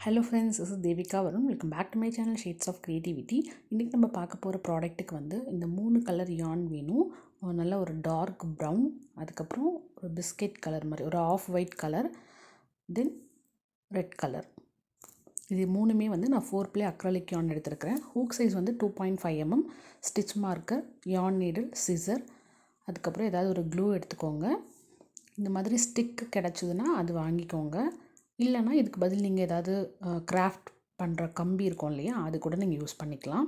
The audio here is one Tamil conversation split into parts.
Hello friends, this is Devika வரும். Welcome back to my channel shades of creativity. இன்றைக்கி நம்ம பார்க்க போகிற ப்ராடக்ட்டுக்கு இந்த 3 கலர் யான் வேணும். நல்ல ஒரு டார்க் ப்ரௌன், அதுக்கப்புறம் ஒரு பிஸ்கெட் கலர் மாதிரி ஒரு off white colour, then red colour. இது மூணுமே நான் 4 ப்ளே அக்ரலிக் யான் எடுத்துருக்கிறேன். Hook size 2.5 mm, stitch marker, yarn needle, scissor, அதுக்கப்புறம் ஏதாவது ஒரு க்ளூ எடுத்துக்கோங்க. இந்த மாதிரி ஸ்டிக்கு கிடச்சிதுன்னா அது வாங்கிக்கோங்க. இல்லைனா இதுக்கு பதில் நீங்கள் ஏதாவது கிராஃப்ட் பண்ணுற கம்பி இருக்கும் இல்லையா, அது கூட நீங்கள் யூஸ் பண்ணிக்கலாம்.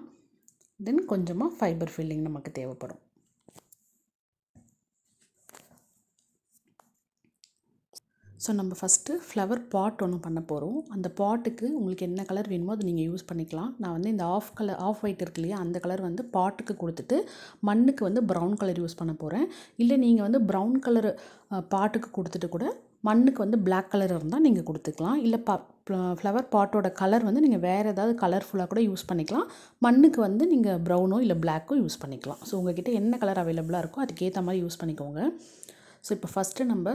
தென் கொஞ்சமாக ஃபைபர் ஃபில்லிங் நமக்கு தேவைப்படும். ஸோ நம்ம ஃபஸ்ட்டு ஃப்ளவர் பாட் ஒன்று பண்ண போகிறோம். அந்த பாட்டுக்கு உங்களுக்கு என்ன கலர் வேணுமோ அது நீங்கள் யூஸ் பண்ணிக்கலாம். நான் இந்த ஆஃப் ஒயிட் இருக்கு இல்லையா, அந்த கலர் பாட்டுக்கு கொடுத்துட்டு மண்ணுக்கு ப்ரௌன் கலர் யூஸ் பண்ண போகிறேன். இல்லை நீங்கள் ப்ரௌன் கலர் பாட்டுக்கு கொடுத்துட்டு கூட மண்ணுக்கு பிளாக் கலர் இருந்தால் நீங்கள் கொடுத்துக்கலாம். இல்லை ஃப்ளவர் பாட்டோட கலர் நீங்கள் வேறு ஏதாவது கலர்ஃபுல்லாக கூட யூஸ் பண்ணிக்கலாம். மண்ணுக்கு நீங்கள் ப்ரௌனோ இல்லை பிளாக்கோ யூஸ் பண்ணிக்கலாம். ஸோ உங்கள்கிட்ட என்ன கலர் அவைலபிளாக இருக்கோ அதுக்கேற்ற மாதிரி யூஸ் பண்ணிக்கோங்க. ஸோ இப்போ ஃபஸ்ட்டு நம்ம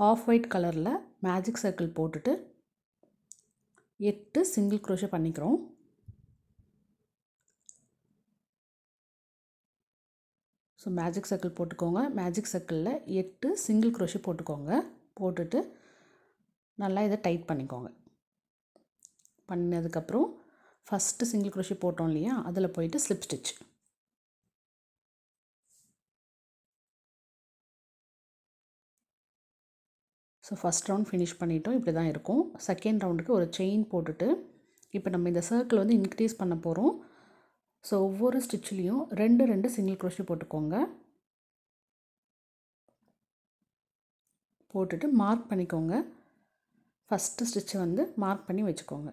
ஆஃப் ஒயிட் கலரில் மேஜிக் சர்க்கிள் போட்டுட்டு 8 சிங்கிள் க்ரோஷே பண்ணிக்கிறோம். ஸோ மேஜிக் சர்க்கிள் போட்டுக்கோங்க. மேஜிக் சர்க்கிளில் 8 சிங்கிள் க்ரோஷே போட்டுக்கோங்க. போட்டுட்டு நல்லா இதை டைட் பண்ணிக்கோங்க. பண்ணதுக்கப்புறம் ஃபஸ்ட்டு சிங்கிள் க்ரோஷே போட்டோம் இல்லையா, அதில் போயிட்டு slip stitch. So first round finish பண்ணிட்டோம். இப்படி தான் இருக்கும். செகண்ட் ரவுண்டுக்கு ஒரு செயின் போட்டுட்டு இப்போ நம்ம இந்த சர்க்கிள் இன்க்ரீஸ் பண்ண போகிறோம். ஸோ ஒவ்வொரு ஸ்டிச்லேயும் 2 சிங்கிள் க்ரோஷே போட்டுக்கோங்க. போட்டுட்டு மார்க் பண்ணிக்கோங்க. ஃபஸ்ட்டு ஸ்டிச்சை மார்க் பண்ணி வச்சுக்கோங்க.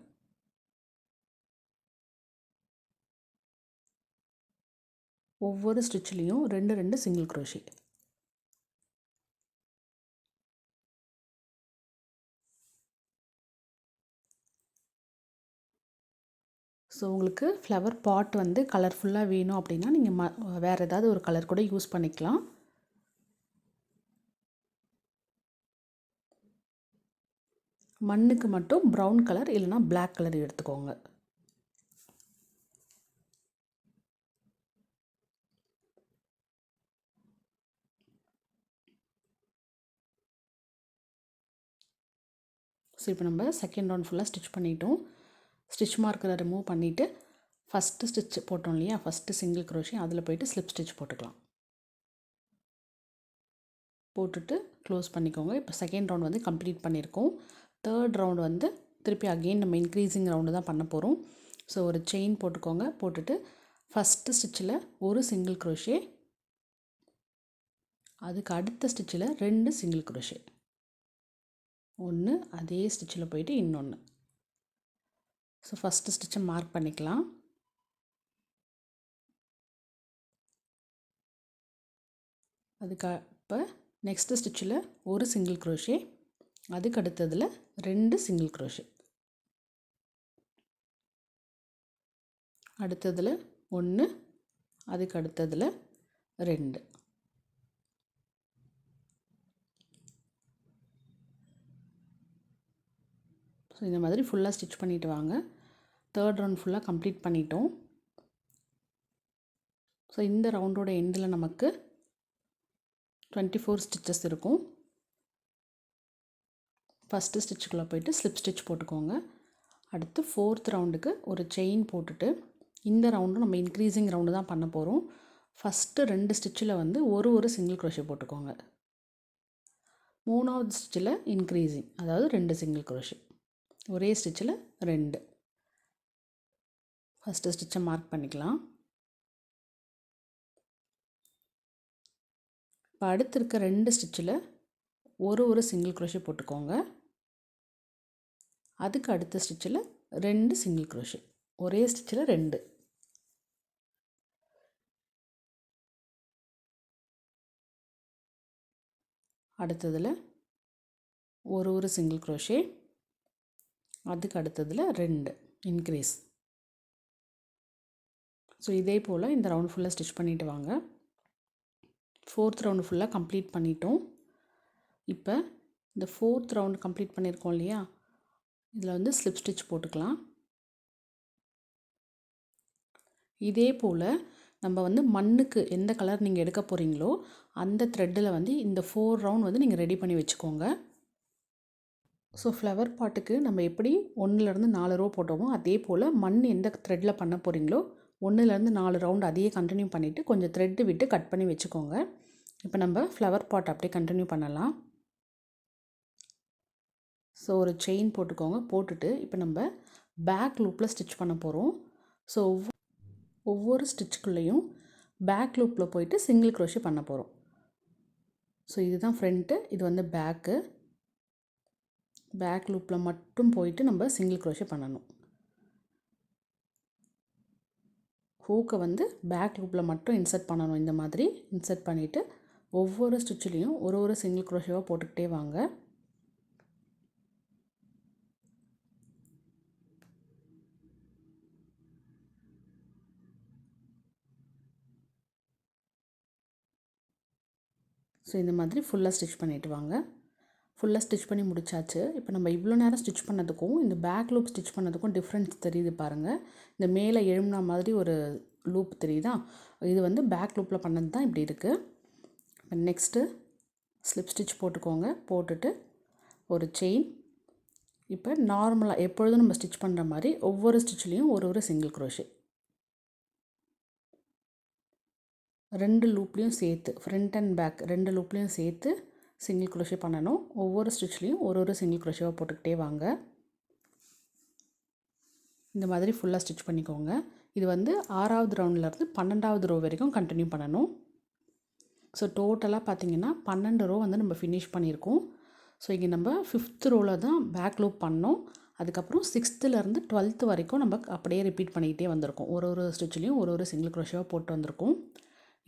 ஒவ்வொரு ஸ்டிச்லேயும் 2 சிங்கிள் க்ரோஷே. ஸோ உங்களுக்கு ஃப்ளவர் பாட் கலர்ஃபுல்லாக வேணும் அப்படின்னா நீங்கள் வேறு ஏதாவது ஒரு கலர் கூட யூஸ் பண்ணிக்கலாம். மண்ணுக்கு மட்டும் ப்ரௌன் கலர் இல்லைனா பிளாக் கலர் எடுத்துக்கோங்க. ஸோ இப்போ நம்ம செகண்ட் ரவுண்ட் ஃபுல்லாக ஸ்டிச் பண்ணிட்டோம். ஸ்டிச் மார்க்கரை ரிமூவ் பண்ணிவிட்டு ஃபஸ்ட்டு ஸ்டிச் போட்டோம் இல்லையா, ஃபஸ்ட்டு சிங்கிள் க்ரோஷே அதில் போய்ட்டு ஸ்லிப் ஸ்டிச் போட்டுக்கலாம். போட்டுட்டு க்ளோஸ் பண்ணிக்கோங்க. இப்போ செகண்ட் ரவுண்ட் கம்ப்ளீட் பண்ணியிருக்கோம். தேர்ட் ரவுண்ட் திருப்பி அகெயின் நம்ம இன்க்ரீஸிங் ரவுண்டு தான் பண்ண போகிறோம். ஸோ ஒரு செயின் போட்டுக்கோங்க. போட்டுட்டு ஃபஸ்ட்டு ஸ்டிச்சில் ஒரு சிங்கிள் க்ரோஷே, அதுக்கு அடுத்த ஸ்டிச்சில் 2 சிங்கிள் க்ரோஷே, ஒன்று அதே ஸ்டிச்சில் போயிட்டு இன்னொன்று. ஸோ ஃபஸ்ட்டு ஸ்டிச்சை மார்க் பண்ணிக்கலாம். அதுக்கு இப்போ நெக்ஸ்ட்டு ஸ்டிச்சில் ஒரு சிங்கிள் க்ரோஷே, அதுக்கு அடுத்ததில் 2 சிங்கிள் க்ரோஷே, அடுத்ததில் 1, அதுக்கு அடுத்ததில் 2. ஸோ இந்த மாதிரி ஃபுல்லாக ஸ்டிச் பண்ணிவிட்டு வாங்க. தேர்ட் ரவுண்ட் ஃபுல்லாக கம்ப்ளீட் பண்ணிட்டோம். ஸோ இந்த ரவுண்டோட எண்டில் நமக்கு 24 ஸ்டிச்சஸ் இருக்கும். ஃபஸ்ட்டு ஸ்டிச்சுக்குள்ளே போய்ட்டு ஸ்லிப் ஸ்டிச் போட்டுக்கோங்க. அடுத்து ஃபோர்த் ரவுண்டுக்கு ஒரு செயின் போட்டுட்டு, இந்த ரவுண்டும் நம்ம இன்க்ரீஸிங் ரவுண்டு தான் பண்ண போகிறோம். ஃபஸ்ட்டு 2 ஸ்டிச்சில் ஒரு சிங்கிள் க்ரோஷே போட்டுக்கோங்க. மூணாவது ஸ்டிச்சில் இன்க்ரீஸிங், அதாவது 2 சிங்கிள் க்ரோஷே, ஒரே ஸ்டிச்சில் 2. ஃபஸ்ட்டு ஸ்டிச்சை மார்க் பண்ணிக்கலாம். இப்போ அடுத்து இருக்க 2 ஸ்டிச்சில் ஒரு சிங்கிள் க்ரோஷே போட்டுக்கோங்க. அதுக்கு அடுத்த ஸ்டிச்சில் 2 சிங்கிள் க்ரோஷே, ஒரே ஸ்டிச்சில் 2. அடுத்ததில் ஒரு சிங்கிள் க்ரோஷே, அதுக்கு அடுத்ததில் 2 இன்க்ரீஸ். ஸோ இதே போல் இந்த ரவுண்ட் ஃபுல்லாக ஸ்டிச் பண்ணிவிட்டு வாங்க. ஃபோர்த் ரவுண்டு ஃபுல்லாக கம்ப்ளீட் பண்ணிட்டோம். இப்போ இந்த ஃபோர்த் ரவுண்டு கம்ப்ளீட் பண்ணியிருக்கோம் இல்லையா, இதில் வந்து ஸ்லிப் ஸ்டிச் போட்டுக்கலாம். இதே போல் நம்ம வந்து மண்ணுக்கு எந்த கலர் நீங்கள் எடுக்க போகிறீங்களோ அந்த த்ரெட்டில் வந்து இந்த 4 ரவுண்ட் வந்து நீங்கள் ரெடி பண்ணி வச்சுக்கோங்க. ஸோ ஃப்ளவர் பாட்டுக்கு நம்ம எப்படி 1லேருந்து 4 ரோ போட்டோமோ அதே போல் மண் எந்த த்ரெட்டில் பண்ண போகிறீங்களோ 1லேருந்து 4 ரவுண்ட் அதையே கண்டினியூ பண்ணிவிட்டு கொஞ்சம் த்ரெட்டு விட்டு கட் பண்ணி வச்சுக்கோங்க. இப்போ நம்ம ஃப்ளவர் பாட் அப்படியே கண்டினியூ பண்ணலாம். ஸோ ஒரு செயின் போட்டுக்கோங்க. போட்டுட்டு இப்போ நம்ம பேக் லூப்பில் ஸ்டிச் பண்ண போகிறோம். ஸோ ஒவ்வொரு ஸ்டிச்சுக்குள்ளேயும் பேக் லூப்பில் போயிட்டு சிங்கிள் க்ரோஷே பண்ண போகிறோம். ஸோ இதுதான் ஃப்ரண்ட்டு, இது வந்து பேக்கு. பேக் லூப்பில் மட்டும் போயிட்டு நம்ம சிங்கிள் க்ரோஷே பண்ணணும். ஹூக்கை வந்து பேக் லூப்பில் மட்டும் இன்சர்ட் பண்ணணும். இந்த மாதிரி இன்சர்ட் பண்ணிவிட்டு ஒவ்வொரு ஸ்டிச்சுலேயும் ஒரு சிங்கிள் க்ரோஷேவாக போட்டுக்கிட்டே வாங்க. ஸோ இந்த மாதிரி ஃபுல்லாக ஸ்டிச் பண்ணிவிட்டு வாங்க. ஃபுல்லாக ஸ்டிச் பண்ணி முடிச்சாச்சு. இப்போ நம்ம இவ்வளோ நேரம் ஸ்டிச் பண்ணதுக்கும் இந்த பேக் லூப் ஸ்டிச் பண்ணதுக்கும் டிஃப்ரென்ஸ் தெரியுது பாருங்கள். இந்த மேலே எழும்புன மாதிரி ஒரு லூப் தெரியுதா? இது வந்து பேக் லூப்பில் பண்ணது தான் இப்படி இருக்குது. இப்போ நெக்ஸ்ட்டு ஸ்லிப் ஸ்டிச் போட்டுக்கோங்க. போட்டுட்டு ஒரு செயின். இப்போ நார்மலாக எப்பொழுதும் நம்ம ஸ்டிச் பண்ணுற மாதிரி ஒவ்வொரு ஸ்டிச்லேயும் ஒரு சிங்கிள் க்ரோஷே. 2 லூப்லேயும் சேர்த்து ஃப்ரண்ட் அண்ட் பேக் 2 லூப்லேயும் சேர்த்து சிங்கிள் க்ரோஷே பண்ணணும். ஒவ்வொரு ஸ்டிச்லேயும் ஒரு சிங்கிள் க்ரோஷேவாக போட்டுக்கிட்டே வாங்க. இந்த மாதிரி ஃபுல்லாக ஸ்டிச் பண்ணிக்கோங்க. இது வந்து 6வது ரவுண்ட்லேருந்து 12வது ரோ வரைக்கும் கண்டினியூ பண்ணணும். ஸோ டோட்டலாக பார்த்திங்கன்னா 12 ரோ வந்து நம்ம ஃபினிஷ் பண்ணியிருக்கோம். ஸோ இங்கே நம்ம 5th ரோவில் தான் பேக் லூப் பண்ணோம். அதுக்கப்புறம் 6th வரைக்கும் வரைக்கும் நம்ம அப்படியே ரிப்பீட் பண்ணிக்கிட்டே வந்திருக்கோம். ஒரு ஸ்டிச்லேயும் ஒரு சிங்கிள் க்ரோஷேவாக போட்டு வந்திருக்கோம்.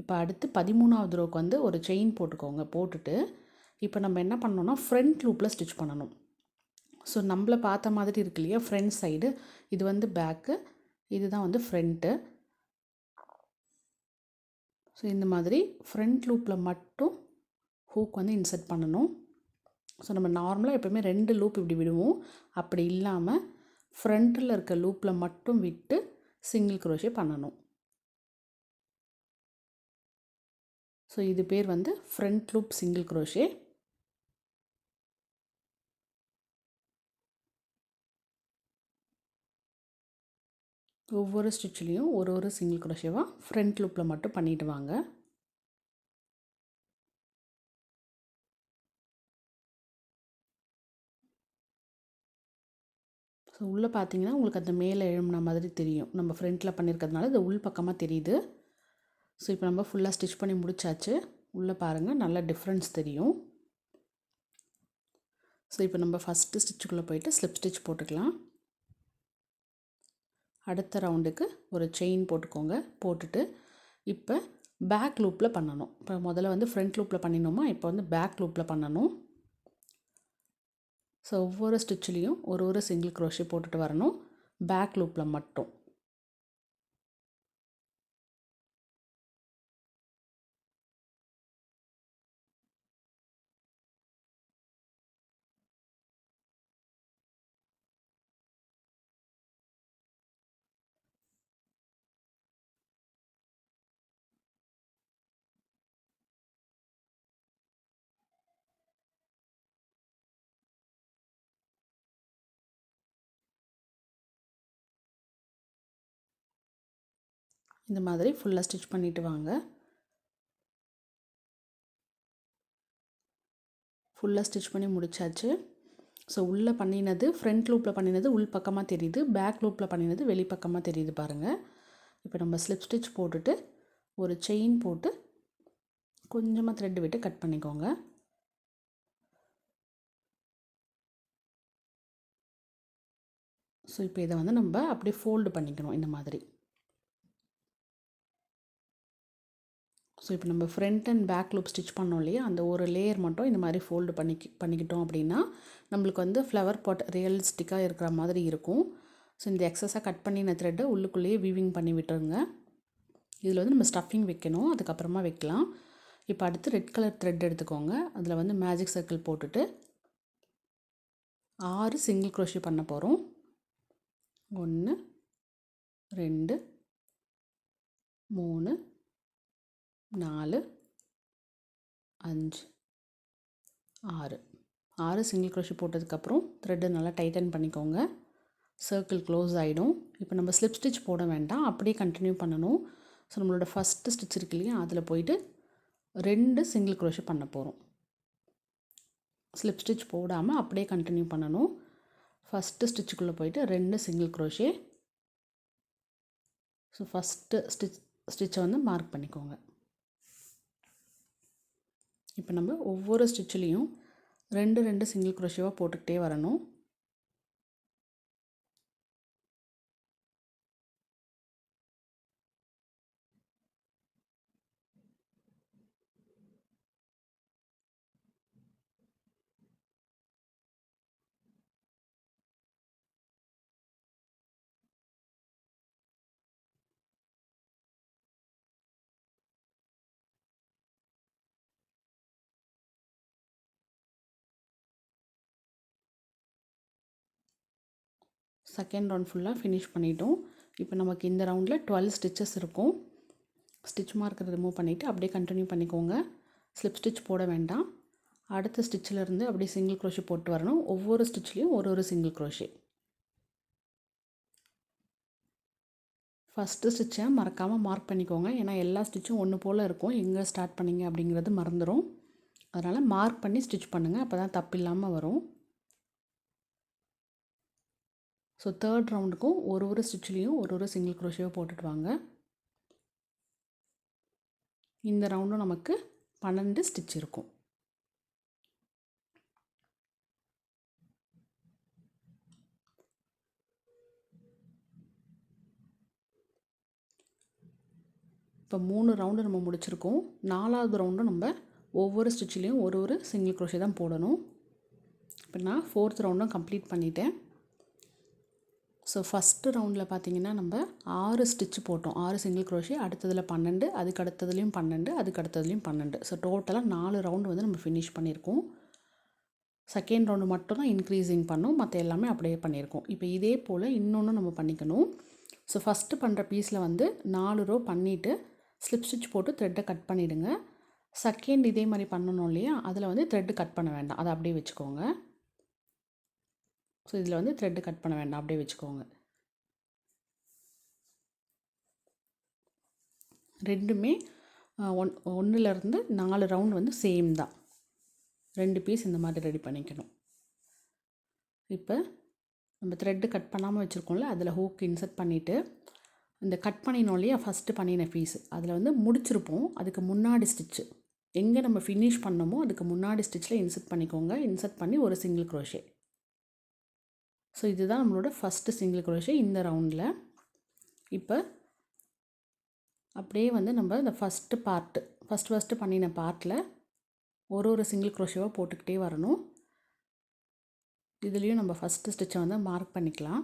இப்போ அடுத்து 13வது ரோக்கு வந்து ஒரு செயின் போட்டுக்கோங்க. போட்டுட்டு இப்போ நம்ம என்ன பண்ணோன்னா ஃப்ரண்ட் லூப்பில் ஸ்டிச் பண்ணணும். ஸோ நம்மளை பார்த்த மாதிரி இருக்கு இல்லையா, ஃப்ரண்ட் சைடு இது வந்து பேக்கு, இதுதான் வந்து ஃப்ரண்ட்டு. ஸோ இந்த மாதிரி ஃப்ரண்ட் லூப்பில் மட்டும் ஹூக் வந்து இன்சர்ட் பண்ணணும். ஸோ நம்ம நார்மலாக எப்போயுமே 2 லூப் இப்படி விடுவோம். அப்படி இல்லாமல் ஃப்ரண்ட்டில் இருக்க லூப்பில் மட்டும் விட்டு சிங்கிள் க்ரோஷே பண்ணணும். ஸோ இது பேர் வந்து ஃப்ரண்ட் லூப் சிங்கிள் க்ரோஷே. ஒவ்வொரு ஸ்டிச்லேயும் ஒரு சிங்கிள் க்ரோஷேவாக ஃப்ரண்ட் லூப்பில் மட்டும் பண்ணிட்டு வாங்க. ஸோ உள்ளே பார்த்தீங்கன்னா உங்களுக்கு அந்த மேலே எழும்புன மாதிரி தெரியும். நம்ம ஃப்ரண்ட்டில் பண்ணியிருக்கிறதுனால இது உள் பக்கமாக தெரியுது. ஸோ இப்போ நம்ம ஃபுல்லாக ஸ்டிச் பண்ணி முடிச்சாச்சு. உள்ளே பாருங்கள் நல்ல டிஃப்ரென்ஸ் தெரியும். ஸோ இப்போ நம்ம ஃபஸ்ட்டு ஸ்டிச்சுக்குள்ளே போயிட்டு ஸ்லிப் ஸ்டிச் போட்டுக்கலாம். அடுத்த ரவுண்டுக்கு ஒரு செயின் போட்டுக்கோங்க. போட்டுட்டு இப்போ பேக் லூப்பில் பண்ணணும். இப்போ முதல்ல வந்து ஃப்ரண்ட் லூப்பில் பண்ணினோமா, இப்போ வந்து பேக் லூப்பில் பண்ணணும். ஸோ ஒவ்வொரு ஸ்டிச்லேயும் ஒரு சிங்கிள் க்ரோஷே போட்டுட்டு வரணும் பேக் லூப்பில் மட்டும். இந்த மாதிரி ஃபுல்லாக ஸ்டிச் பண்ணிவிட்டு வாங்க. ஃபுல்லாக ஸ்டிச் பண்ணி முடிச்சாச்சு. ஸோ உள்ளே பண்ணினது ஃப்ரண்ட் லூப்பில் பண்ணினது உள் பக்கமாக தெரியுது, பேக் லூப்பில் பண்ணினது வெளிப்பக்கமாக தெரியுது பாருங்கள். இப்போ நம்ம ஸ்லிப் ஸ்டிச் போட்டுட்டு ஒரு செயின் போட்டு கொஞ்சமாக த்ரெட் விட்டு கட் பண்ணிக்கோங்க. ஸோ இப்போ இதை வந்து நம்ம அப்படியே ஃபோல்டு பண்ணிக்கணும் இந்த மாதிரி. ஸோ இப்போ நம்ம front and back loop stitch பண்ணோம் இல்லையா, அந்த ஒரு லேயர் மட்டும் இந்த மாதிரி ஃபோல்டு பண்ணிக்கிட்டோம் அப்படின்னா நம்மளுக்கு வந்து ஃப்ளவர் பாட் ரியலிஸ்டிக்காக இருக்கிற மாதிரி இருக்கும். ஸோ இந்த எக்ஸஸாக கட் பண்ணின த்ரெட்டை உள்ளுக்குள்ளேயே வீவிங் பண்ணி விட்டுருங்க. இதில் வந்து நம்ம ஸ்டஃபிங் வைக்கணும், அதுக்கப்புறமா வைக்கலாம். இப்போ அடுத்து ரெட் கலர் த்ரெட் எடுத்துக்கோங்க. அதில் வந்து மேஜிக் சர்க்கிள் போட்டுட்டு 6 சிங்கிள் crochet பண்ண போகிறோம். 1 2 3 4 5 6 6 சிங்கிள் crochet போட்டதுக்கப்புறம் த்ரெட்டை நல்லா டைட்டன் பண்ணிக்கோங்க. சர்க்கிள் க்ளோஸ் ஆகிடும். இப்போ நம்ம ஸ்லிப் ஸ்டிச் போட வேண்டாம், அப்படியே கண்டினியூ பண்ணணும். ஸோ நம்மளோட ஃபஸ்ட்டு ஸ்டிச் இருக்கு இல்லையா, அதில் போயிட்டு 2 சிங்கிள் crochet பண்ண போகிறோம். ஸ்லிப் ஸ்டிச் போடாமல் அப்படியே கண்டினியூ பண்ணணும். ஃபஸ்ட்டு ஸ்டிச்சுக்குள்ளே போயிட்டு 2 சிங்கிள் crochet. ஸோ ஃபஸ்ட்டு ஸ்டிச்சை வந்து மார்க் பண்ணிக்கோங்க. இப்போ நம்ம ஒவ்வொரு ஸ்டிச்சிலையும் 2 சிங்கிள் crochetவாக போட்டுக்கிட்டே வரணும். செகண்ட் ரவுண்ட் ஃபுல்லாக ஃபினிஷ் பண்ணிட்டோம். இப்போ நமக்கு இந்த ரவுண்டில் 12 ஸ்டிச்சஸ் இருக்கும். ஸ்டிச் மார்க்கரை ரிமூவ் பண்ணிவிட்டு அப்படியே கண்டினியூ பண்ணிக்கோங்க. ஸ்லிப் ஸ்டிச் போட வேண்டாம். அடுத்த ஸ்டிச்சிலேருந்து அப்படியே சிங்கிள் crochet போட்டு வரணும். ஒவ்வொரு ஸ்டிச்லேயும் ஒரு சிங்கிள் crochet. ஃபஸ்ட்டு ஸ்டிச்சை மறக்காமல் மார்க் பண்ணிக்கோங்க, ஏன்னா எல்லா ஸ்டிச்சும் ஒன்று போல் இருக்கும். எங்கே ஸ்டார்ட் பண்ணிங்க அப்படிங்கிறது மறந்துடும். அதனால் மார்க் பண்ணி ஸ்டிச் பண்ணுங்கள், அப்போ தான் தப்பு இல்லாமல் வரும். ஸோ தேர்ட் ரவுண்டுக்கும் ஒரு ஸ்டிச்லேயும் ஒரு சிங்கிள் crochet போட்டுட்டு வாங்க. இந்த ரவுண்டும் நமக்கு 12 ஸ்டிச் இருக்கும். இப்போ 3 ரவுண்டு நம்ம முடிச்சிருக்கோம். 4வது ரவுண்டும் நம்ம ஒவ்வொரு ஸ்டிச்சிலையும் ஒரு சிங்கிள் crochet தான் போடணும். இப்போ நான் 4th ரவுண்டும் கம்ப்ளீட் பண்ணிட்டேன். ஸோ ஃபஸ்ட்டு ரவுண்டில் பார்த்திங்கன்னா நம்ம 6 ஸ்டிச் போட்டோம், 6 சிங்கிள் crochet. அடுத்ததில் 12, அதுக்கு அடுத்ததுலேயும் 12, அதுக்கு அடுத்ததுலேயும் 12. ஸோ டோட்டலாக 4 ரவுண்டு வந்து நம்ம ஃபினிஷ் பண்ணியிருக்கோம். செகண்ட் ரவுண்டு மட்டும் தான் இன்க்ரீஸிங் பண்ணோம், மற்ற எல்லாமே அப்படியே பண்ணியிருக்கோம். இப்போ இதே போல் இன்னொன்று நம்ம பண்ணிக்கணும். ஸோ ஃபஸ்ட்டு பண்ணுற பீஸில் வந்து 4 ரோ பண்ணிவிட்டு ஸ்லிப் ஸ்டிச் போட்டு த்ரெட்டை கட் பண்ணிவிடுங்க. செகண்ட் இதே மாதிரி பண்ணணும் இல்லையா, அதில் வந்து த்ரெட்டு கட் பண்ண வேண்டாம், அதை அப்படியே வச்சுக்கோங்க. ஸோ இதில் வந்து த்ரெட்டு கட் பண்ண வேண்டாம், அப்படியே வச்சுக்கோங்க. ரெண்டுமே 1லேருந்து 4 ரவுண்ட் வந்து சேம் தான். 2 பீஸ் இந்த மாதிரி ரெடி பண்ணிக்கணும். இப்போ நம்ம த்ரெட்டு கட் பண்ணாமல் வச்சுருக்கோம்ல, அதில் ஹூக் இன்சர்ட் பண்ணிவிட்டு இந்த கட் பண்ணினோம் இல்லையா, ஃபஸ்ட்டு பண்ணின பீஸ் அதில் வந்து முடிச்சிருப்போம். அதுக்கு முன்னாடி ஸ்டிச்சு எங்கே நம்ம ஃபினிஷ் பண்ணோமோ அதுக்கு முன்னாடி ஸ்டிச்சில் இன்சர்ட் பண்ணிக்கோங்க. இன்சர்ட் பண்ணி ஒரு சிங்கிள் crochet. ஸோ இதுதான் நம்மளோட ஃபஸ்ட்டு சிங்கிள் crochet இந்த ரவுண்டில். இப்போ அப்படியே வந்து நம்ம இந்த ஃபஸ்ட்டு பண்ணின பார்ட்டில் ஒரு சிங்கிள் crochetவாக போட்டுக்கிட்டே வரணும். இதுலேயும் நம்ம ஃபஸ்ட்டு ஸ்டிச்சை வந்து மார்க் பண்ணிக்கலாம்.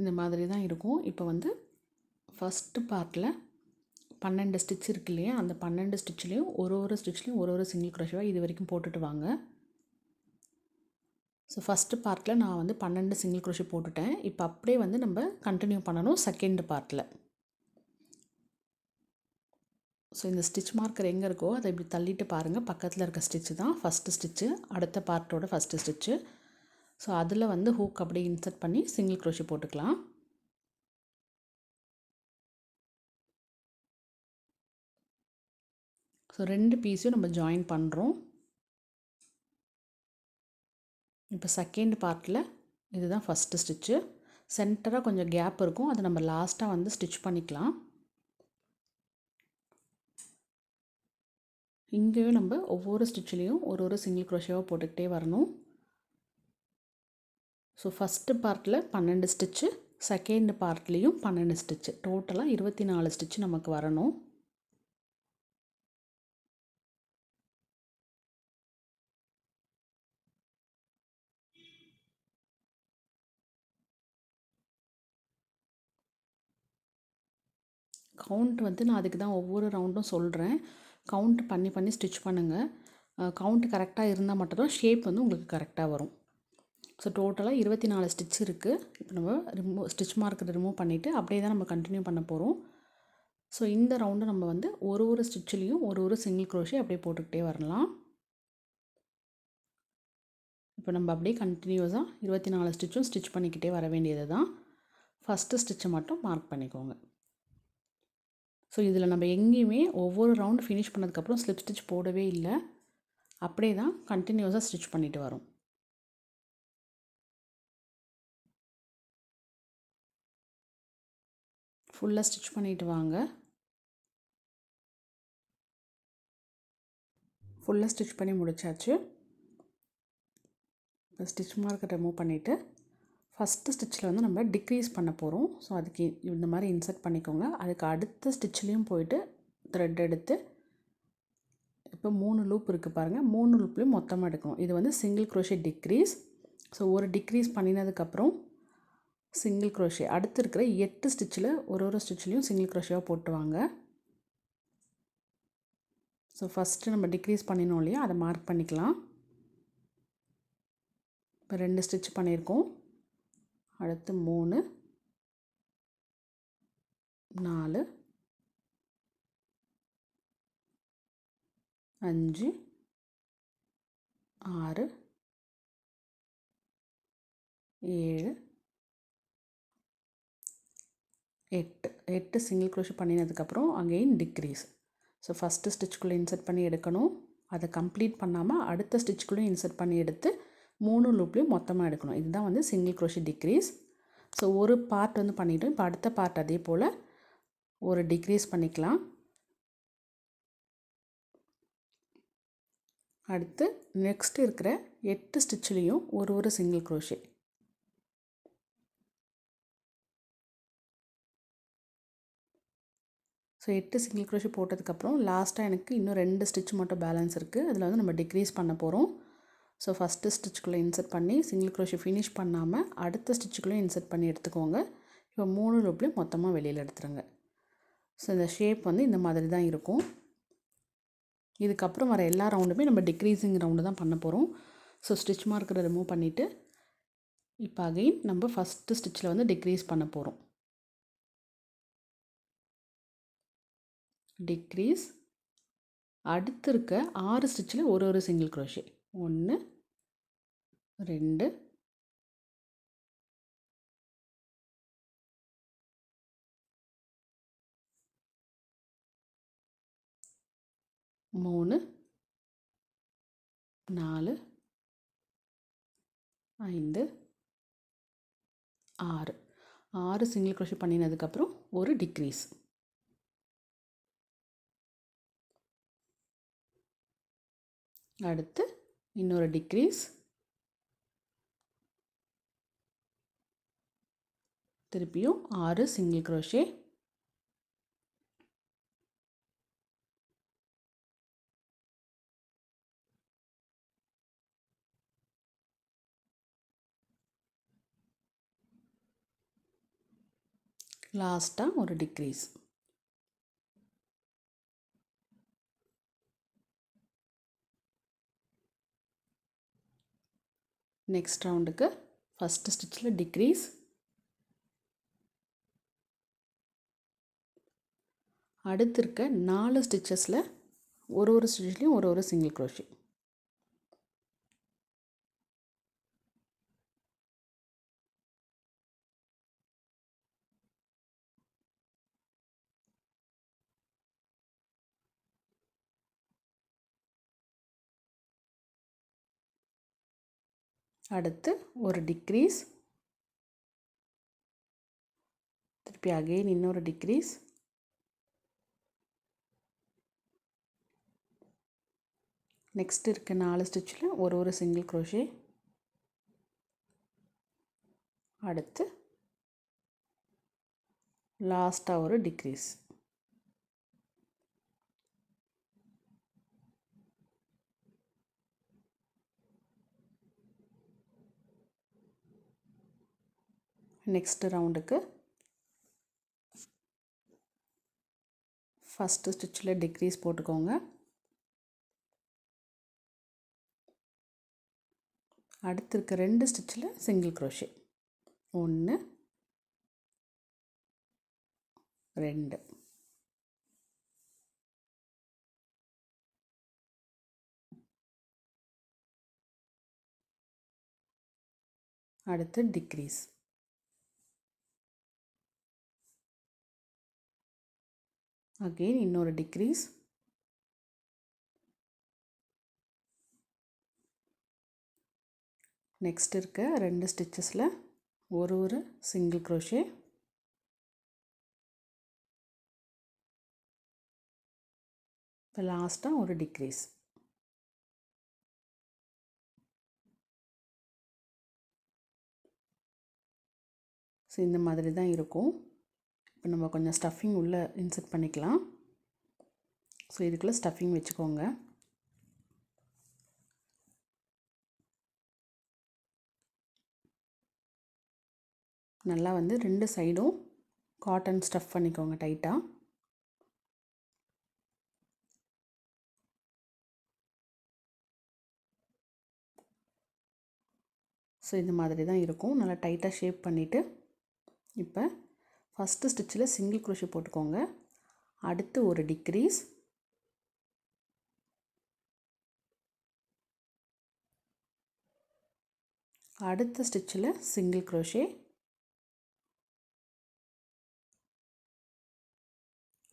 இந்த மாதிரி தான் இருக்கும். இப்போ வந்து ஃபஸ்ட்டு பார்ட்டில் 12 ஸ்டிச் இருக்கு இல்லையா, அந்த 12 ஸ்டிச்லேயும் ஒரு ஸ்டிச்லேயும் ஒரு சிங்கிள் crochetவாக இது வரைக்கும் போட்டுட்டு வாங்க. ஸோ ஃபஸ்ட்டு பார்ட்டில் நான் வந்து 12 சிங்கிள் crochet போட்டுட்டேன். இப்போ அப்படியே வந்து நம்ம கண்டினியூ பண்ணணும் செகண்ட் பார்ட்டில். ஸோ இந்த ஸ்டிச் மார்க்கர் எங்கே இருக்கோ அதை இப்படி தள்ளிட்டு பாருங்கள், பக்கத்தில் இருக்க ஸ்டிச்சு தான் ஃபஸ்ட்டு ஸ்டிச்சு, அடுத்த பார்ட்டோட ஃபஸ்ட்டு ஸ்டிச்சு. ஸோ அதில் வந்து ஹூக் அப்படியே இன்சர்ட் பண்ணி சிங்கிள் crochet போட்டுக்கலாம். ஸோ 2 பீஸையும் நம்ம ஜாயின் பண்ணுறோம். இப்போ செகண்ட் பார்ட்டில் இதுதான் ஃபஸ்ட்டு ஸ்டிச்சு. சென்டராக கொஞ்சம் கேப் இருக்கும், அதை நம்ம லாஸ்ட்டாக வந்து ஸ்டிச் பண்ணிக்கலாம். இங்கேயும் நம்ம ஒவ்வொரு ஸ்டிச்லேயும் ஒரு சிங்கிள் crochetவாக போட்டுக்கிட்டே வரணும். ஸோ ஃபஸ்ட்டு பார்ட்டில் 12 ஸ்டிச்சு, செகண்ட் பார்ட்லேயும் 12 ஸ்டிச்சு, டோட்டலாக 24 ஸ்டிச்சு நமக்கு வரணும். கவுண்ட் வந்து நான் அதுக்கு தான் ஒவ்வொரு ரவுண்டும் சொல்கிறேன். கவுண்ட் பண்ணி ஸ்டிச் பண்ணுங்கள். கவுண்ட் கரெக்டாக இருந்தால் மட்டும்தான் ஷேப் வந்து உங்களுக்கு கரெக்டாக வரும். ஸோ டோட்டலாக 24 ஸ்டிச் இருக்குது. இப்போ நம்ம ஸ்டிச் மார்க்கரை ரிமூவ் பண்ணிவிட்டு அப்படியே தான் நம்ம கண்டினியூ பண்ண போகிறோம். ஸோ இந்த ரவுண்டு நம்ம வந்து ஒரு ஸ்டிச்சிலையும் ஒரு சிங்கிள் க்ரோஷே அப்படியே போட்டுக்கிட்டே வரலாம். இப்போ நம்ம அப்படியே கண்டினியூஸாக 24 ஸ்டிச்சும் ஸ்டிச் பண்ணிக்கிட்டே வர வேண்டியது தான். ஃபஸ்ட்டு ஸ்டிச்சை மட்டும் மார்க் பண்ணிக்கோங்க. ஸோ இதில் நம்ம எங்கேயுமே ஒவ்வொரு ரவுண்டு ஃபினிஷ் பண்ணதுக்கப்புறம் ஸ்லிப் ஸ்டிச் போடவே இல்லை. அப்படியே தான் கண்டினியூஸாக ஸ்டிச் பண்ணிட்டு வரோம். ஃபுல்லாக ஸ்டிச் பண்ணிவிட்டு வாங்க. ஃபுல்லாக ஸ்டிச் பண்ணி முடிச்சாச்சு. இப்போ ஸ்டிச் மார்க்கை ரிமூவ் பண்ணிவிட்டு ஃபஸ்ட்டு ஸ்டிச்சில் வந்து நம்ம டிக்ரீஸ் பண்ண போகிறோம். ஸோ அதுக்கு இந்த மாதிரி இன்சர்ட் பண்ணிக்கோங்க. அதுக்கு அடுத்த ஸ்டிச்லேயும் போயிட்டு த்ரெட் எடுத்து இப்போ 3 லூப் இருக்குது பாருங்கள். 3 லூப்லேயும் மொத்தமாக எடுக்கணும். இது வந்து சிங்கிள் க்ரோஷே டிக்ரீஸ். ஸோ ஒரு டிக்ரீஸ் பண்ணினதுக்கப்புறம் சிங்கிள் க்ரோஷே அடுத்து இருக்கிற 8 ஸ்டிச்சில் ஒரு ஸ்டிச்லேயும் சிங்கிள் க்ரோஷேவாக போட்டு வாங்க. ஸோ ஃபஸ்ட்டு நம்ம டிக்ரீஸ் பண்ணினோம் இல்லையா, அதை மார்க் பண்ணிக்கலாம். இப்போ 2 ஸ்டிச் பண்ணியிருக்கோம். அடுத்து 3 4 5 6 7 8 சிங்கிள் க்ரோஷே பண்ணினதுக்கப்புறம் அகெயின் டிக்ரீஸ். ஸோ ஃபஸ்ட்டு ஸ்டிச்சுக்குள்ளே இன்சர்ட் பண்ணி எடுக்கணும். அதை கம்ப்ளீட் பண்ணாமல் அடுத்த ஸ்டிச்சுக்குள்ளே இன்சர்ட் பண்ணி எடுத்து 3 லூப்லேயும் மொத்தமாக எடுக்கணும். இதுதான் வந்து சிங்கிள் க்ரோஷே டிக்ரீஸ். ஸோ ஒரு பார்ட் வந்து பண்ணிவிட்டோம். இப்போ அடுத்த பார்ட் அதே போல் ஒரு டிக்ரீஸ் பண்ணிக்கலாம். அடுத்து நெக்ஸ்ட்டு இருக்கிற 8 ஸ்டிச்லேயும் ஒரு single crochet. So 8 single crochet போட்டதுக்கப்புறம் லாஸ்ட்டாக எனக்கு இன்னும் 2 ஸ்டிச் மட்டும் பேலன்ஸ் இருக்குது. அதில் வந்து நம்ம டிக்ரீஸ் பண்ண போகிறோம். ஸோ ஃபஸ்ட்டு ஸ்டிச்சுக்குள்ளே இன்சர்ட் பண்ணி சிங்கிள் க்ரோஷே ஃபினிஷ் பண்ணாமல் அடுத்த ஸ்டிச்சுக்குள்ளே இன்சர்ட் பண்ணி எடுத்துக்கோங்க. இப்போ 3 லூப்லேயும் மொத்தமாக வெளியில் எடுத்துருங்க. ஸோ இந்த ஷேப் வந்து இந்த மாதிரி தான் இருக்கும். இதுக்கப்புறம் வர எல்லா ரவுண்டுமே நம்ம டிக்ரீஸிங் ரவுண்டு தான் பண்ண போகிறோம். ஸோ ஸ்டிச் மார்க்கரை ரிமூவ் பண்ணிவிட்டு இப்போ அகெயின் நம்ம ஃபஸ்ட்டு ஸ்டிச்சில் வந்து டிக்ரீஸ் பண்ண போகிறோம். டிக்ரீஸ் அடுத்து இருக்க 6 ஸ்டிச்சில் ஒரு சிங்கிள் க்ரோஷே. 1 2 3 4 5 6 சிங்கிள் க்ரோஷே பண்ணினதுக்கப்புறம் ஒரு டிக்ரீஸ். அடுத்து இன்னொரு டிக்ரீஸ். திருப்பியும் 6 சிங்கிள் க்ரோஷே. லாஸ்ட்டாக ஒரு டிக்ரீஸ். நெக்ஸ்ட் ரவுண்டுக்கு ஃபஸ்ட்டு ஸ்டிச்சில் டிக்ரீஸ். அடுத்து இருக்க 4 ஸ்டிச்சஸில் ஒரு ஸ்டிச்லேயும் ஒரு சிங்கிள் க்ரோஷே. அடுத்து ஒரு டிக்ரீஸ். திருப்பி அகெயின் இன்னொரு டிக்ரீஸ். நெக்ஸ்ட் இருக்க 4 ஸ்டிச்சில் ஒரு சிங்கிள் க்ரோஷே. அடுத்து லாஸ்ட்டாக ஒரு டிக்ரீஸ். நெக்ஸ்ட் ரவுண்டுக்கு ஃபஸ்ட்டு ஸ்டிச்சில் டிக்ரீஸ் போட்டுக்கோங்க. அடுத்து இருக்க 2 ஸ்டிச்சில் சிங்கிள் க்ரோஷே. 1 2. அடுத்து டிக்ரீஸ். அகெயின் இன்னொரு டிக்ரீஸ். நெக்ஸ்ட் இருக்க 2 ஸ்டிச்சஸில் ஒரு சிங்கிள் க்ரோஷே. இப்போ லாஸ்ட்டாக ஒரு டிக்ரீஸ். ஸோ இந்த மாதிரி தான் இருக்கும். இப்போ நம்ம கொஞ்சம் ஸ்டஃபிங் உள்ளே இன்சர்ட் பண்ணிக்கலாம். ஸோ இதுக்குள்ளே ஸ்டஃபிங் வச்சுக்கோங்க. நல்லா வந்து 2 சைடும் காட்டன் ஸ்டஃப் பண்ணிக்கோங்க டைட்டாக. ஸோ இந்த மாதிரி தான் இருக்கும். நல்லா டைட்டாக ஷேப் பண்ணிவிட்டு இப்போ ஃபஸ்ட்டு ஸ்டிச்சில் சிங்கிள் க்ரோஷே போட்டுக்கோங்க. அடுத்து ஒரு டிக்ரீஸ். அடுத்த ஸ்டிச்சில் சிங்கிள் க்ரோஷே.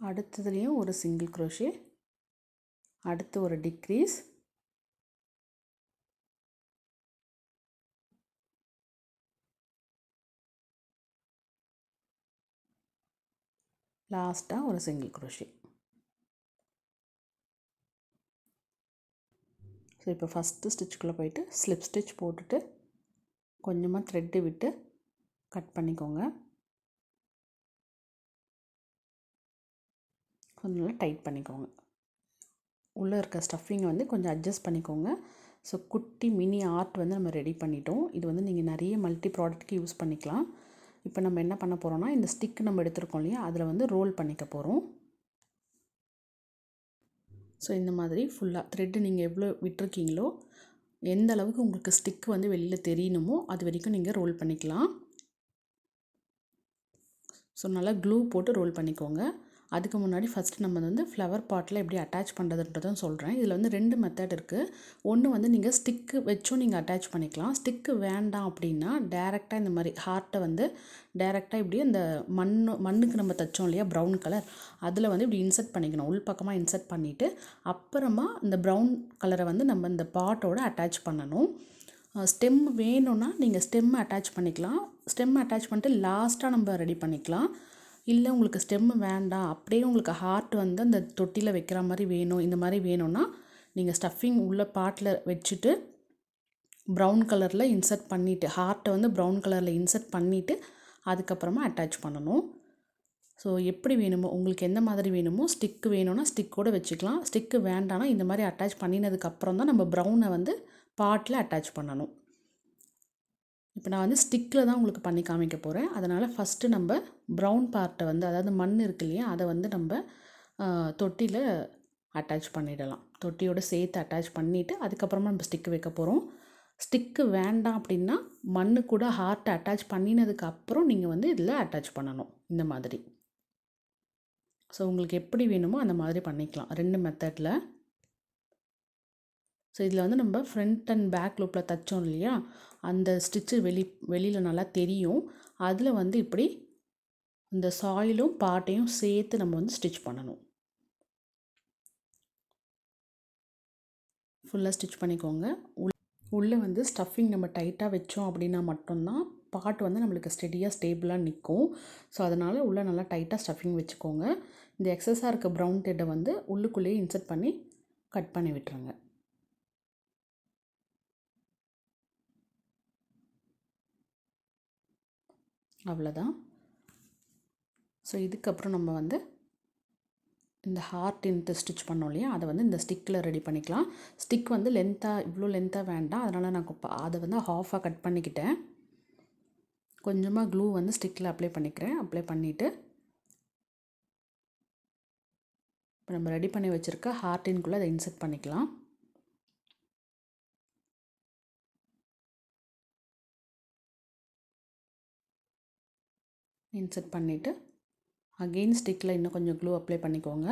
அடுத்ததுலேயும் ஒரு சிங்கிள் க்ரோஷே. அடுத்து ஒரு டிக்ரீஸ். லாஸ்ட்டாக ஒரு சிங்கிள் க்ரோஷே. ஸோ இப்போ ஃபஸ்ட்டு ஸ்டிச்சுக்குள்ளே போயிட்டு ஸ்லிப் ஸ்டிச் போட்டுட்டு கொஞ்சமாக த்ரெட்டு விட்டு கட் பண்ணிக்கோங்க. கொஞ்சம் நல்லா டைட் பண்ணிக்கோங்க. உள்ளே இருக்க ஸ்டஃபிங்கை வந்து கொஞ்சம் அட்ஜஸ்ட் பண்ணிக்கோங்க. ஸோ குட்டி மினி ஆர்ட் வந்து நம்ம ரெடி பண்ணிட்டோம். இது வந்து நீங்கள் நிறைய மல்டி ப்ராடக்ட்க்கு யூஸ் பண்ணிக்கலாம். இப்போ நம்ம என்ன பண்ண போகிறோம்னா, இந்த ஸ்டிக் நம்ம எடுத்துருக்கோம் இல்லையா, அதில் வந்து ரோல் பண்ணிக்க போகிறோம். ஸோ இந்த மாதிரி ஃபுல்லாக த்ரெட்டு நீங்கள் எவ்வளோ விட்டுருக்கீங்களோ, எந்த அளவுக்கு உங்களுக்கு ஸ்டிக் வந்து வெளியில் தெரியணுமோ அது வரைக்கும் நீங்கள் ரோல் பண்ணிக்கலாம். ஸோ நல்லா க்ளூ போட்டு ரோல் பண்ணிக்கோங்க. அதுக்கு முன்னாடி ஃபஸ்ட்டு நம்ம வந்து ஃப்ளவர் பாட்டில் எப்படி அட்டாச் பண்ணுறதுன்றதும் சொல்கிறேன். இதில் வந்து 2 மெத்தட் இருக்குது. ஒன்று வந்து நீங்கள் ஸ்டிக்கு வச்சும் நீங்கள் அட்டாச் பண்ணிக்கலாம். ஸ்டிக்கு வேண்டாம் அப்படின்னா டேரெக்டாக இந்த மாதிரி ஹார்ட்டை வந்து டேரெக்டாக இப்படி இந்த மண்ணுக்கு நம்ம தைச்சோம் இல்லையா ப்ரௌன் கலர், அதில் வந்து இப்படி இன்சர்ட் பண்ணிக்கணும். உள் பக்கமாக இன்சர்ட் பண்ணிவிட்டு அப்புறமா இந்த ப்ரௌன் கலரை வந்து நம்ம இந்த பாட்டோட அட்டாச் பண்ணணும். ஸ்டெம் வேணும்னா நீங்கள் ஸ்டெம் அட்டாச் பண்ணிக்கலாம். ஸ்டெம் அட்டாச் பண்ணிட்டு லாஸ்ட்டாக நம்ம ரெடி பண்ணிக்கலாம். இல்லை உங்களுக்கு ஸ்டெம்மு வேண்டாம், அப்படியே உங்களுக்கு ஹார்ட் வந்து அந்த தொட்டியில் வைக்கிற மாதிரி வேணும், இந்த மாதிரி வேணும்னா நீங்கள் ஸ்டஃபிங் உள்ள பாட்டில் வச்சுட்டு ப்ரௌன் கலரில் இன்சர்ட் பண்ணிவிட்டு ஹார்ட்டை வந்து ப்ரௌன் கலரில் இன்சர்ட் பண்ணிவிட்டு அதுக்கப்புறமா அட்டாச் பண்ணணும். ஸோ எப்படி வேணுமோ உங்களுக்கு எந்த மாதிரி வேணுமோ, ஸ்டிக்கு வேணும்னா ஸ்டிக்கோடு வச்சுக்கலாம். ஸ்டிக்கு வேண்டாம்னா இந்த மாதிரி அட்டாச் பண்ணினதுக்கப்புறம் தான் நம்ம ப்ரௌனை வந்து பாட்டில் அட்டாச் பண்ணணும். இப்போ நான் வந்து ஸ்டிக்கில் தான் உங்களுக்கு பண்ணி காமிக்க போகிறேன். அதனால் ஃபஸ்ட்டு நம்ம ப்ரௌன் பார்ட்டை வந்து, அதாவது மண் இருக்கு இல்லையா, அதை வந்து நம்ம தொட்டியில் அட்டாச் பண்ணிடலாம். தொட்டியோடு சேர்த்து அட்டாச் பண்ணிவிட்டு அதுக்கப்புறமா நம்ம ஸ்டிக்கு வைக்க போகிறோம். ஸ்டிக்கு வேண்டாம் அப்படின்னா மண் கூட ஹார்ட்டை அட்டாச் பண்ணினதுக்கப்புறம் நீங்கள் வந்து இதில் அட்டாச் பண்ணணும் இந்த மாதிரி. ஸோ உங்களுக்கு எப்படி வேணுமோ அந்த மாதிரி பண்ணிக்கலாம் 2 மெத்தடில். ஸோ இதில் வந்து நம்ம ஃப்ரண்ட் அண்ட் பேக் லூப்பில் தைச்சோம் இல்லையா, அந்த ஸ்டிச்சு வெளியில் நல்லா தெரியும். அதில் வந்து இப்படி இந்த சாயிலும் பாட்டையும் சேர்த்து நம்ம வந்து ஸ்டிச் பண்ணணும். ஃபுல்லாக ஸ்டிச் பண்ணிக்கோங்க. உள்ளே வந்து ஸ்டஃபிங் நம்ம டைட்டாக வச்சோம் அப்படின்னா மட்டும்தான் பாட் வந்து நம்மளுக்கு ஸ்டேபிளாக நிற்கும். ஸோ அதனால் உள்ளே நல்லா டைட்டாக ஸ்டஃபிங் வச்சுக்கோங்க. இந்த எக்ஸஸாக இருக்க ப்ரௌன் த்ரெட்டை வந்து உள்ளுக்குள்ளேயே இன்சர்ட் பண்ணி கட் பண்ணி விட்டுருங்க. அவ்வளோதான். ஸோ இதுக்கப்புறம் நம்ம வந்து இந்த ஹார்ட் ஸ்டிச் பண்ணோம் இல்லையா, அதை வந்து இந்த ஸ்டிக்கில் ரெடி பண்ணிக்கலாம். ஸ்டிக் வந்து இவ்வளோ லென்த்தாக வேண்டாம், அதனால் நான் அதை வந்து ஹாஃபாக கட் பண்ணிக்கிட்டேன். கொஞ்சமாக க்ளூ வந்து ஸ்டிக்கில் அப்ளை பண்ணிக்கிறேன். அப்ளை பண்ணிவிட்டு இப்போ நம்ம ரெடி பண்ணி வச்சுருக்க ஹார்ட்டின்குள்ளே அதை இன்சர்ட் பண்ணிக்கலாம். இன்சர்ட் பண்ணிவிட்டு அகெயின் ஸ்டிக்கில் இன்னும் கொஞ்சம் க்ளூ அப்ளை பண்ணிக்கோங்க.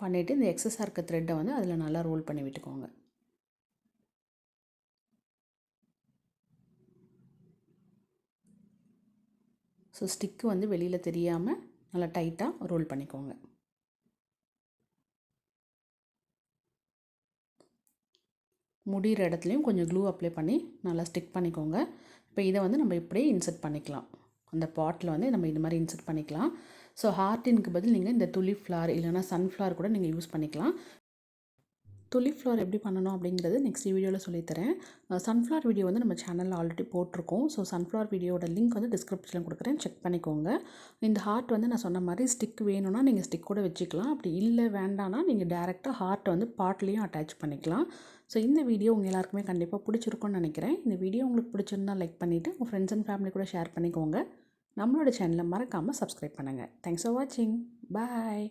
பண்ணிவிட்டு இந்த எக்ஸஸாக இருக்க த்ரெட்டை வந்து அதில் நல்லா ரோல் பண்ணி விட்டுக்கோங்க. ஸோ ஸ்டிக்கு வந்து வெளியில் தெரியாமல் நல்லா டைட்டாக ரோல் பண்ணிக்கோங்க. முடிகிற இடத்துலையும் கொஞ்சம் க்ளூ அப்ளை பண்ணி நல்லா ஸ்டிக் பண்ணிக்கோங்க. இப்போ இதை வந்து நம்ம இப்படியே இன்சர்ட் பண்ணிக்கலாம். அந்த பாட்டில் வந்து நம்ம இது மாதிரி இன்சர்ட் பண்ணிக்கலாம். ஸோ ஹார்ட்டினுக்கு பதில் நீங்கள் இந்த துலிப் ஃப்ளவர் இல்லைனா சன்ஃப்ளவர் கூட நீங்கள் யூஸ் பண்ணிக்கலாம். துலிப் ஃப்ளவர் எப்படி பண்ணணும் அப்படிங்கிறது நெக்ஸ்ட் வீடியோவில் சொல்லித்தரேன். சன்ஃப்ளவர் வீடியோ வந்து நம்ம சேனலில் ஆல்ரெடி போட்டிருக்கோம். ஸோ சன்ஃப்ளவர் வீடியோட லிங்க் வந்து டிஸ்கிரிப்ஷனில் கொடுக்குறேன், செக் பண்ணிக்கோங்க. இந்த ஹார்ட் வந்து நான் சொன்ன மாதிரி ஸ்டிக் வேணும்னா நீங்கள் ஸ்டிக் கூட வச்சுக்கலாம். அப்படி இல்லை வேண்டாம்னா நீங்கள் டேரெக்டாக ஹார்ட்டை வந்து பாட்லேயும் அட்டாச் பண்ணிக்கலாம். ஸோ இந்த வீடியோ உங்கள் எல்லாருக்குமே கண்டிப்பாக பிடிச்சிருக்கும்னு நினைக்கிறேன். இந்த வீடியோ உங்களுக்கு பிடிச்சிருந்தா லைக் பண்ணிவிட்டு உங்கள் ஃப்ரெண்ட்ஸ் அண்ட் ஃபேமிலி கூட ஷேர் பண்ணிக்கோங்க. நம்மளோட சேனலை மறக்காமல் சப்ஸ்கிரைப் பண்ணுங்கள். தேங்க்ஸ் ஃபார் வாட்சிங். பாய்.